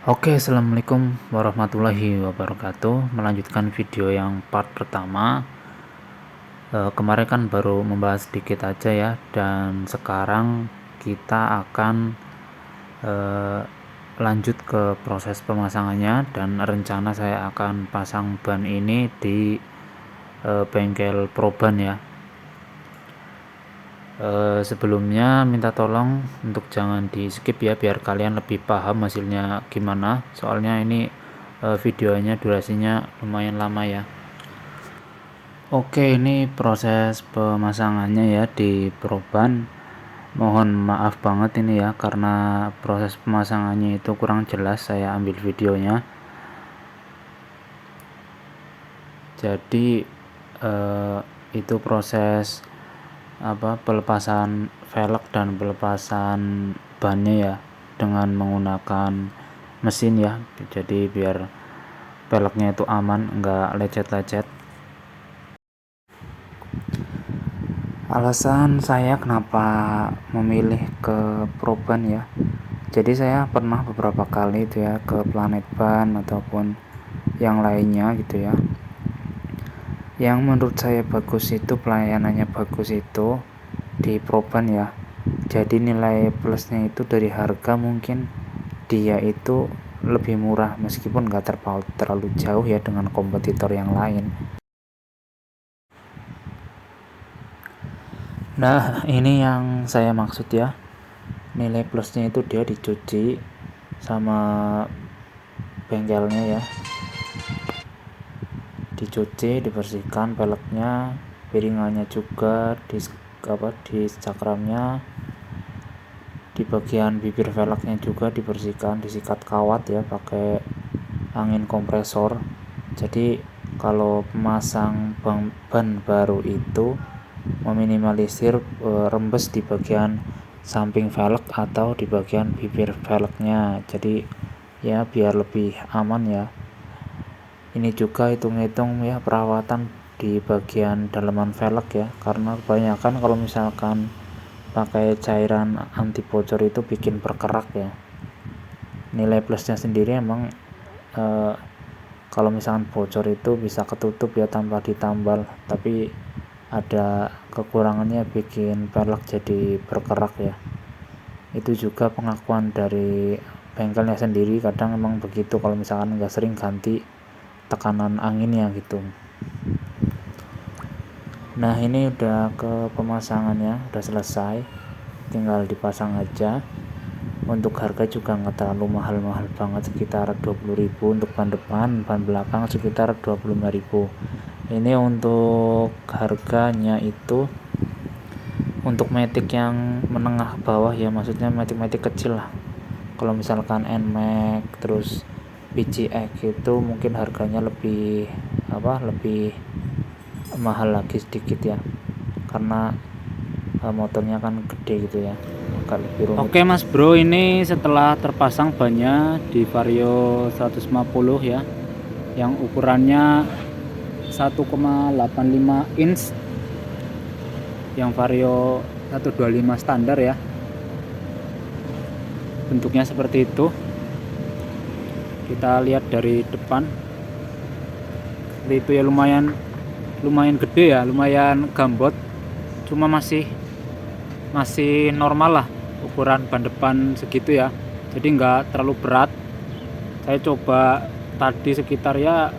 Oke, assalamualaikum warahmatullahi wabarakatuh. Melanjutkan video yang part pertama. Kemarin kan baru membahas sedikit aja ya, dan sekarang kita akan eh, lanjut ke proses pemasangannya. Dan rencana saya akan pasang ban ini di bengkel Proban ya. Sebelumnya minta tolong untuk jangan di skip ya, biar kalian lebih paham hasilnya gimana, soalnya ini videonya durasinya lumayan lama ya. Oke, ini proses pemasangannya ya di Proban. Mohon maaf banget ini ya, karena proses pemasangannya itu kurang jelas saya ambil videonya. Jadi itu proses pelepasan velg dan pelepasan bannya ya, dengan menggunakan mesin ya. Jadi biar velgnya itu aman, enggak lecet-lecet. Alasan saya kenapa memilih ke Proban ya, jadi saya pernah beberapa kali itu ya ke Planet Ban ataupun yang lainnya gitu ya. Yang menurut saya bagus itu, pelayanannya bagus itu di Proban ya. Jadi nilai plusnya itu dari harga, mungkin dia itu lebih murah meskipun nggak terlalu jauh ya dengan kompetitor yang lain. Nah, ini yang saya maksud ya. Nilai plusnya itu dia dicuci sama bengkelnya ya. Dicuci, dibersihkan velgnya, piringannya juga, di cakramnya, di bagian bibir velgnya juga dibersihkan, disikat kawat ya pakai angin kompresor. Jadi kalau pemasang ban baru itu meminimalisir rembes di bagian samping velg atau di bagian bibir velgnya, jadi ya biar lebih aman ya. Ini juga hitung-hitung ya perawatan di bagian dalaman velg ya, karena kebanyakan kalau misalkan pakai cairan anti bocor itu bikin berkerak ya. Nilai plusnya sendiri emang kalau misalkan bocor itu bisa ketutup ya tanpa ditambal, tapi ada kekurangannya bikin velg jadi berkerak ya. Itu juga pengakuan dari bengkelnya sendiri, kadang emang begitu kalau misalkan nggak sering ganti tekanan anginnya gitu. Nah, ini udah ke pemasangannya, udah selesai, tinggal dipasang aja. Untuk harga juga nggak terlalu mahal-mahal banget, sekitar 20.000 untuk ban depan, ban belakang sekitar 25.000. Ini untuk harganya itu untuk matic yang menengah bawah ya, maksudnya matic kecil lah. Kalau misalkan NMAX terus PCX itu mungkin harganya lebih mahal lagi sedikit ya, karena motornya kan gede gitu ya, agak lebih rumit. Oke Mas Bro, ini setelah terpasang bannya di Vario 150 ya, yang ukurannya 1,85 inch, yang Vario 125 standar ya, bentuknya seperti itu. Kita lihat dari depan seperti itu ya, lumayan gede ya, lumayan gambot, cuma masih normal lah ukuran ban depan segitu ya, jadi nggak terlalu berat. Saya coba tadi sekitar ya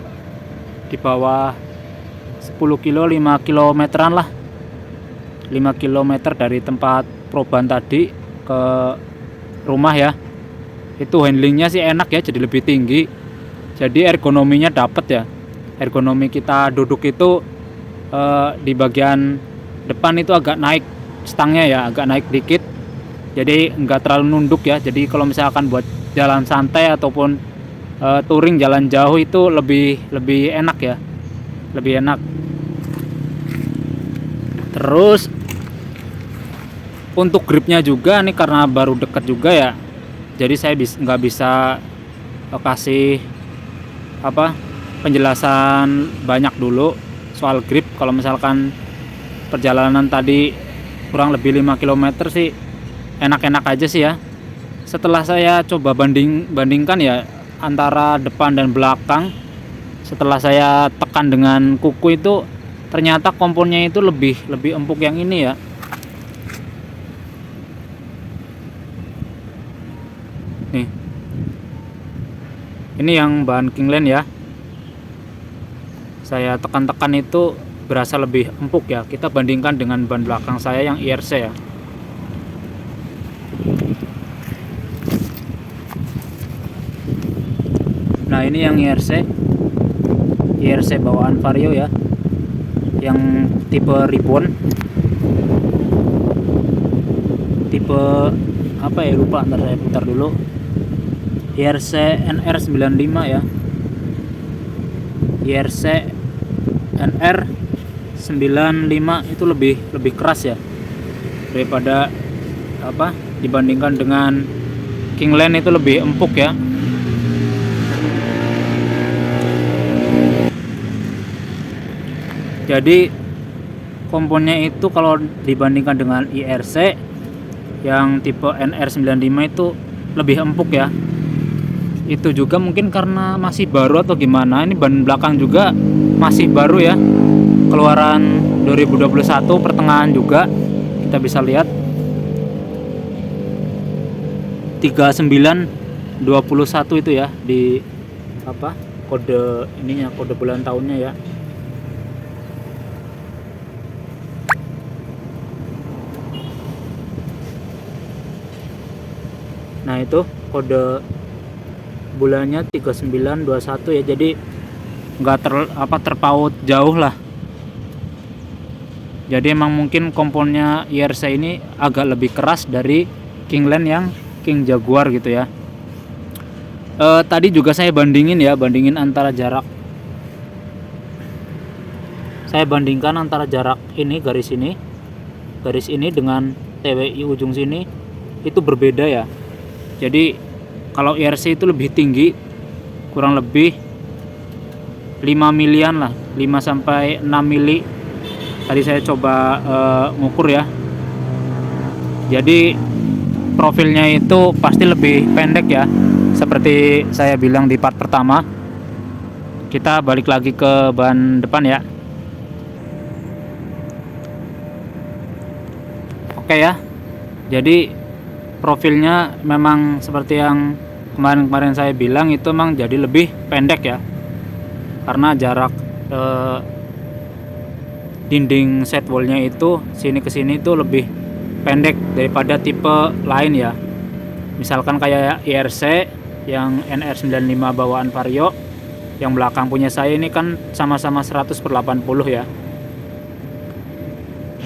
di bawah 10 kilo, 5 kilometeran lah, 5 kilometer dari tempat Proban tadi ke rumah ya. Itu handlingnya sih enak ya, jadi lebih tinggi, jadi ergonominya dapet ya. Ergonomi kita duduk itu di bagian depan itu agak naik stangnya ya, agak naik dikit, jadi nggak terlalu nunduk ya. Jadi kalau misalkan buat jalan santai ataupun touring jalan jauh itu lebih enak ya, lebih enak. Terus untuk gripnya juga nih, karena baru deket juga ya, jadi saya nggak bisa kasih penjelasan banyak dulu soal grip. Kalau misalkan perjalanan tadi kurang lebih 5 km sih enak-enak aja sih ya. setelah saya coba bandingkan ya antara depan dan belakang, setelah saya tekan dengan kuku itu ternyata komponnya itu lebih empuk yang ini ya. Nih, ini yang bahan Kingland ya, saya tekan-tekan itu berasa lebih empuk ya. Kita bandingkan dengan ban belakang saya yang IRC ya. Nah ini yang IRC bawaan Vario ya, yang tipe ribbon, tipe apa ya, lupa, ntar saya putar dulu. IRC NR95 ya, IRC NR95 itu lebih keras ya daripada apa, dibandingkan dengan Kingland itu lebih empuk ya. Jadi komponnya itu kalau dibandingkan dengan IRC yang tipe NR95 itu lebih empuk ya. Itu juga mungkin karena masih baru atau gimana. Ini ban belakang juga masih baru ya, keluaran 2021 pertengahan juga. Kita bisa lihat 3921 itu ya di apa, kode ininya, kode bulan tahunnya ya. Nah itu kode bulannya 3921 ya, jadi nggak terpaut jauh lah. Jadi emang mungkin komponnya IRC ini agak lebih keras dari Kingland yang King Jaguar gitu ya. Tadi juga saya bandingin antara jarak, saya bandingkan antara jarak ini, garis ini dengan TWI ujung sini itu berbeda ya. Jadi kalau IRC itu lebih tinggi, kurang lebih 5 milian lah, 5 sampai 6 mili. Tadi saya coba ngukur ya. Jadi profilnya itu pasti lebih pendek ya. Seperti saya bilang di part pertama. Kita balik lagi ke ban depan ya. Oke ya. Jadi profilnya memang seperti yang kemarin saya bilang, itu memang jadi lebih pendek ya, karena jarak dinding sidewallnya itu sini ke sini itu lebih pendek daripada tipe lain ya. Misalkan kayak IRC yang NR95 bawaan Vario, yang belakang punya saya ini kan sama-sama 100/80 ya.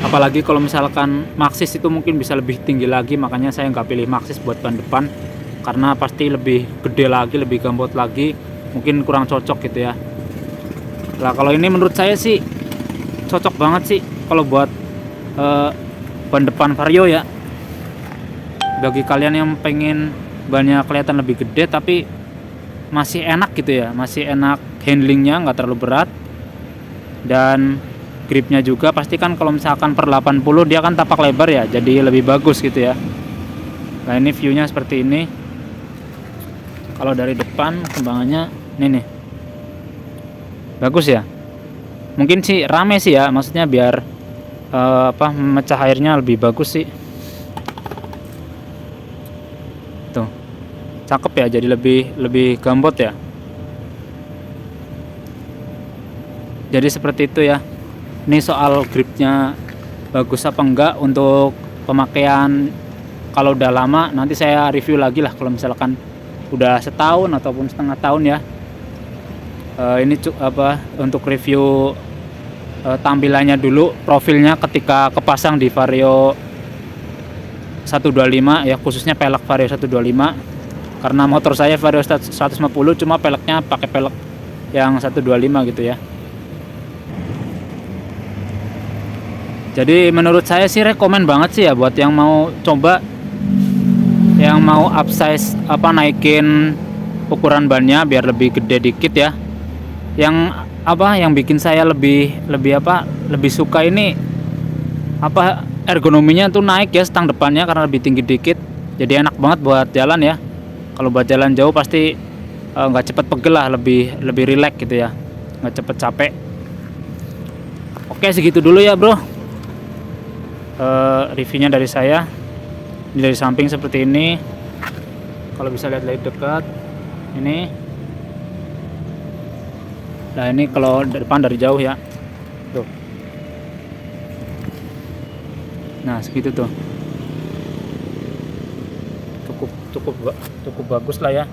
Apalagi kalau misalkan Maxxis itu mungkin bisa lebih tinggi lagi, makanya saya nggak pilih Maxxis buat ban depan, karena pasti lebih gede lagi, lebih gambot lagi, mungkin kurang cocok gitu ya. Nah kalau ini menurut saya sih cocok banget sih kalau buat ban depan Vario ya. Bagi kalian yang pengen bannya kelihatan lebih gede tapi masih enak gitu ya, masih enak handlingnya, nggak terlalu berat, dan gripnya juga pasti kan kalau misalkan per 80 dia kan tapak lebar ya, jadi lebih bagus gitu ya. Nah ini viewnya seperti ini. Kalau dari depan kembangannya ini nih, bagus ya. Mungkin sih rame sih ya, maksudnya biar memecah airnya lebih bagus sih. Tuh, cakep ya, jadi lebih gambot ya. Jadi seperti itu ya. Ini soal gripnya bagus apa enggak untuk pemakaian kalau udah lama, nanti saya review lagi lah kalau misalkan udah setahun ataupun setengah tahun ya. Ini untuk review tampilannya dulu, profilnya ketika kepasang di Vario 125 ya, khususnya pelek Vario 125, karena motor saya Vario 150 cuma peleknya pakai pelek yang 125 gitu ya. Jadi menurut saya sih rekomen banget sih ya buat yang mau coba, yang mau upsize naikin ukuran bannya biar lebih gede dikit ya. Yang bikin saya lebih suka ini ergonominya tuh naik ya, stang depannya karena lebih tinggi dikit. jadi enak banget buat jalan ya. Kalau buat jalan jauh pasti nggak cepet pegel lah, lebih rileks gitu ya, nggak cepet capek. Oke, segitu dulu ya bro, reviewnya dari saya. Ini dari samping seperti ini, kalau bisa lihat dari dekat ini. Nah ini kalau depan dari jauh ya tuh. Nah segitu tuh, cukup bagus lah ya.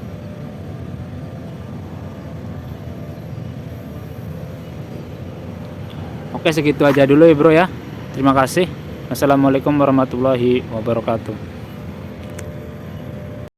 Oke, segitu aja dulu ya bro ya. Terima kasih. Assalamualaikum warahmatullahi wabarakatuh.